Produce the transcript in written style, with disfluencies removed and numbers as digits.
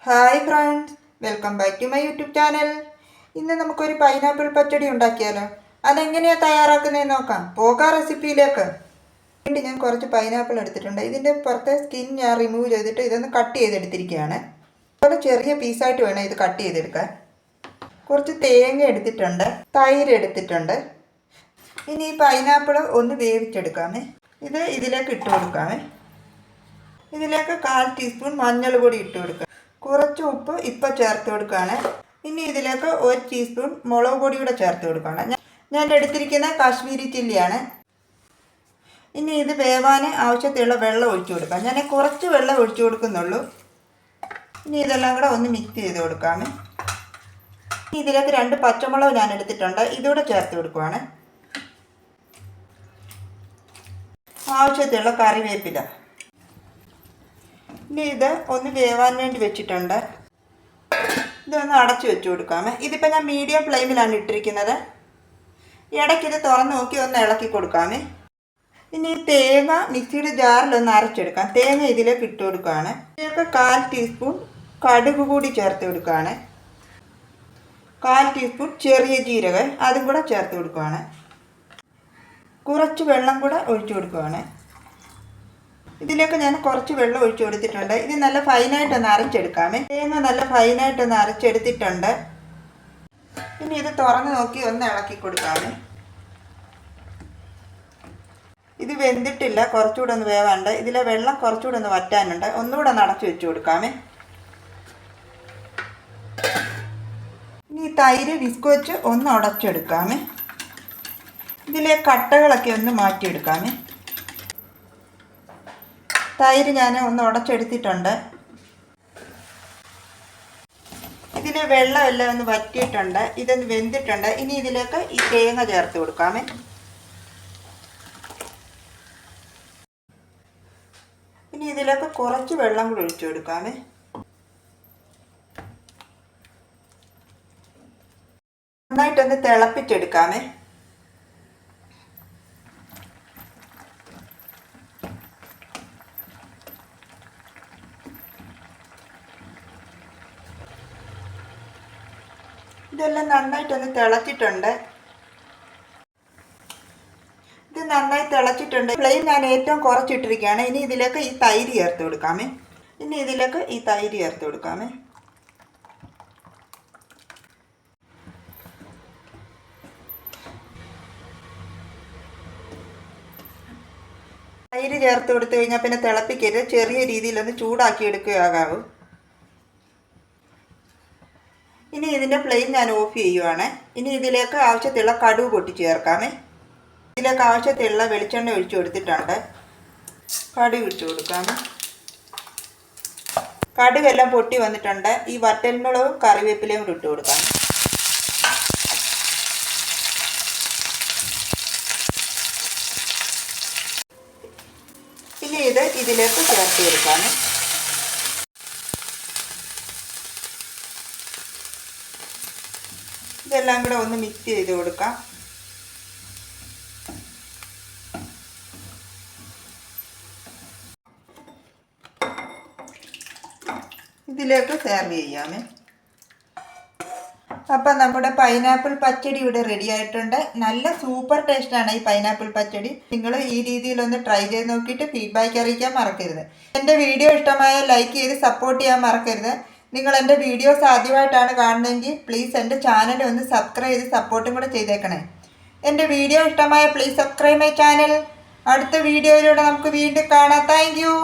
Hi friends, welcome back to my YouTube channel. ഇന്ന് നമുക്കൊരു pineapple പച്ചടി ഉണ്ടാക്കിയാലോ? അതെങ്ങനെയാണ് തയ്യാറാക്കുന്നതെന്ന് നോക്കാം. പോകാം റെസിപ്പിയിലേക്ക്. വേണ്ടി ഞാൻ കുറച്ച് പൈനാപ്പിൾ എടുത്തിട്ടുണ്ട്. ഇതിൻ്റെ പുറത്തെ സ്കിൻ ഞാൻ റിമൂവ് ചെയ്തിട്ട് ഇതൊന്ന് കട്ട് ചെയ്തെടുത്തിരിക്കുകയാണ്. അതുപോലെ ചെറിയ പീസായിട്ട് വേണം ഇത് കട്ട് ചെയ്തെടുക്കാൻ. കുറച്ച് തേങ്ങ എടുത്തിട്ടുണ്ട്, തൈര് എടുത്തിട്ടുണ്ട്. ഇനി ഈ പൈനാപ്പിൾ ഒന്ന് വേവിച്ചെടുക്കാമേ. ഇത് ഇതിലേക്ക് ഇട്ട് കൊടുക്കാമേ. ഇതിലേക്ക് 1/4 ടീസ്പൂൺ മഞ്ഞൾ പൊടി ഇട്ട് കൊടുക്കാം. കുറച്ച് ഉപ്പ് ഇപ്പോൾ ചേർത്ത് കൊടുക്കുകയാണ്. ഇനി ഇതിലേക്ക് 1 ടീസ്പൂൺ മുളക് പൊടി കൂടെ ചേർത്ത് കൊടുക്കുകയാണ്. ഞാൻ എടുത്തിരിക്കുന്ന കാശ്മീരി ചില്ലിയാണ്. ഇനി ഇത് വേവാൻ ആവശ്യത്തിലുള്ള വെള്ളം ഒഴിച്ചു കൊടുക്കാം. ഞാൻ കുറച്ച് വെള്ളം ഒഴിച്ചു കൊടുക്കുന്നുള്ളൂ. ഇനി ഇതെല്ലാം കൂടെ ഒന്ന് മിക്സ് ചെയ്ത് കൊടുക്കാമേ. ഇനി ഇതിലേക്ക് 2 പച്ചമുളക് ഞാൻ എടുത്തിട്ടുണ്ട്, ഇതുകൂടെ ചേർത്ത് കൊടുക്കുകയാണ്. ആവശ്യത്തിലുള്ള കറിവേപ്പില. ഇനി ഇത് ഒന്ന് വേവാൻ വേണ്ടി വെച്ചിട്ടുണ്ട്. ഇതൊന്ന് അടച്ചു വെച്ച് കൊടുക്കാമേ. ഇതിപ്പോൾ ഞാൻ മീഡിയം ഫ്ലെയിമിലാണ് ഇട്ടിരിക്കുന്നത്. ഇടയ്ക്കിത് തുറന്ന് നോക്കി ഒന്ന് ഇളക്കി കൊടുക്കാമേ. ഇനി ഈ തേങ്ങ മിക്സിയുടെ ജാറിലൊന്ന് അരച്ചെടുക്കാം. തേങ്ങ ഇതിലേക്ക് ഇട്ട് കൊടുക്കുകയാണ്. ഇതിലേക്ക് 1/4 ടീസ്പൂൺ കടുക് കൂടി ചേർത്ത് കൊടുക്കുകയാണ്. 1/4 ടീസ്പൂൺ ചെറിയ ജീരകം അതും കൂടെ ചേർത്ത് കൊടുക്കുകയാണ്. കുറച്ച് വെള്ളം കൂടെ ഒഴിച്ചു കൊടുക്കുകയാണ്. ഇതിലേക്ക് ഞാൻ കുറച്ച് വെള്ളം ഒഴിച്ചു കൊടുത്തിട്ടുണ്ട്. ഇത് നല്ല ഫൈനായിട്ടൊന്ന് അരച്ചെടുക്കാമേ. തേങ്ങ നല്ല ഫൈനായിട്ടൊന്ന് അരച്ചെടുത്തിട്ടുണ്ട്. ഇനി ഇത് തുറന്ന് നോക്കി ഒന്ന് ഇളക്കി കൊടുക്കാമേ. ഇത് വെന്തിട്ടില്ല, കുറച്ചുകൂടെ ഒന്ന് വേവാണ്ട്. ഇതിലെ വെള്ളം കുറച്ചുകൂടെ ഒന്ന് വറ്റാനുണ്ട്. ഒന്നുകൂടെ ഒന്ന് അടച്ചു വെച്ച് കൊടുക്കാമേ. ഇനി തൈര് വിസ്ക് വെച്ച് ഒന്ന് ഉടച്ചെടുക്കാമേ. ഇതിലെ കട്ടകളൊക്കെ ഒന്ന് മാറ്റിയെടുക്കാമേ. തൈര് ഞാൻ ഒന്ന് ഉടച്ചെടുത്തിട്ടുണ്ട്. ഇതിൽ വെള്ളമെല്ലാം ഒന്ന് വറ്റിയിട്ടുണ്ട്. ഇതൊന്ന് വെന്തിട്ടുണ്ട്. ഇനി ഇതിലേക്ക് ഈ തേങ്ങ ചേർത്ത് കൊടുക്കാമേ. ഇനി ഇതിലേക്ക് കുറച്ച് വെള്ളം കൂടി ഒഴിച്ചു കൊടുക്കാമേ. നന്നായിട്ടൊന്ന് തിളപ്പിച്ചെടുക്കാമേ. ഇതെല്ലാം നന്നായിട്ടൊന്ന് തിളച്ചിട്ടുണ്ട്. ഇത് നന്നായി തിളച്ചിട്ടുണ്ട്. ഫ്ലെയിം ഞാൻ ഏറ്റവും കുറച്ചിട്ടിരിക്കുകയാണ്. ഇനി ഇതിലേക്ക് ഈ തൈര് ചേർത്ത് കൊടുക്കാമേ. തൈര് ചേർത്ത് കൊടുത്തു കഴിഞ്ഞാൽ പിന്നെ തിളപ്പിക്കരുത്. ചെറിയ രീതിയിലൊന്ന് ചൂടാക്കി എടുക്കുകയാകാവൂ. ഇനി ഇതിൻ്റെ ഫ്ലെയിം ഞാൻ ഓഫ് ചെയ്യുവാണ്. ഇനി ഇതിലേക്ക് ആവശ്യത്തിലുള്ള കടുക് പൊട്ടി ചേർക്കാമേ. ഇതിലേക്ക് ആവശ്യത്തിലുള്ള വെളിച്ചെണ്ണ ഒഴിച്ചു കൊടുത്തിട്ടുണ്ട്. കടുക് ഇട്ട് കൊടുക്കാമേ. കടുകെല്ലാം പൊട്ടി വന്നിട്ടുണ്ട്. ഈ വറ്റൽമുളകും കറിവേപ്പിലയും കൂടി ഇട്ട് കൊടുക്കാം. ഇനി ഇത് ഇതിലേക്ക് ചേർത്ത് കൊടുക്കാമേ. ഇതെല്ലാം കൂടെ ഒന്ന് മിക്സ് ചെയ്ത് കൊടുക്കാം. ഇതിലേക്ക് സെർവ് ചെയ്യാമേ. അപ്പം നമ്മുടെ പൈനാപ്പിൾ പച്ചടി ഇവിടെ റെഡി ആയിട്ടുണ്ട്. നല്ല സൂപ്പർ ടേസ്റ്റാണ് ഈ പൈനാപ്പിൾ പച്ചടി. നിങ്ങൾ ഈ രീതിയിലൊന്ന് ട്രൈ ചെയ്ത് നോക്കിയിട്ട് ഫീഡ്ബാക്ക് അറിയിക്കാൻ മറക്കരുത്. എൻ്റെ വീഡിയോ ഇഷ്ടമായ ലൈക്ക് ചെയ്ത് സപ്പോർട്ട് ചെയ്യാൻ മറക്കരുത്. നിങ്ങൾ എൻ്റെ വീഡിയോസ് ആദ്യമായിട്ടാണ് കാണുന്നതെങ്കിൽ പ്ലീസ് എൻ്റെ ചാനൽ ഒന്ന് സബ്സ്ക്രൈബ് ചെയ്ത് സപ്പോർട്ടും കൂടെ ചെയ്തേക്കണേ. എൻ്റെ വീഡിയോ ഇഷ്ടമായ പ്ലീസ് സബ്സ്ക്രൈബ് മൈ ചാനൽ. അടുത്ത വീഡിയോയിലൂടെ നമുക്ക് വീണ്ടും കാണാം. Thank you.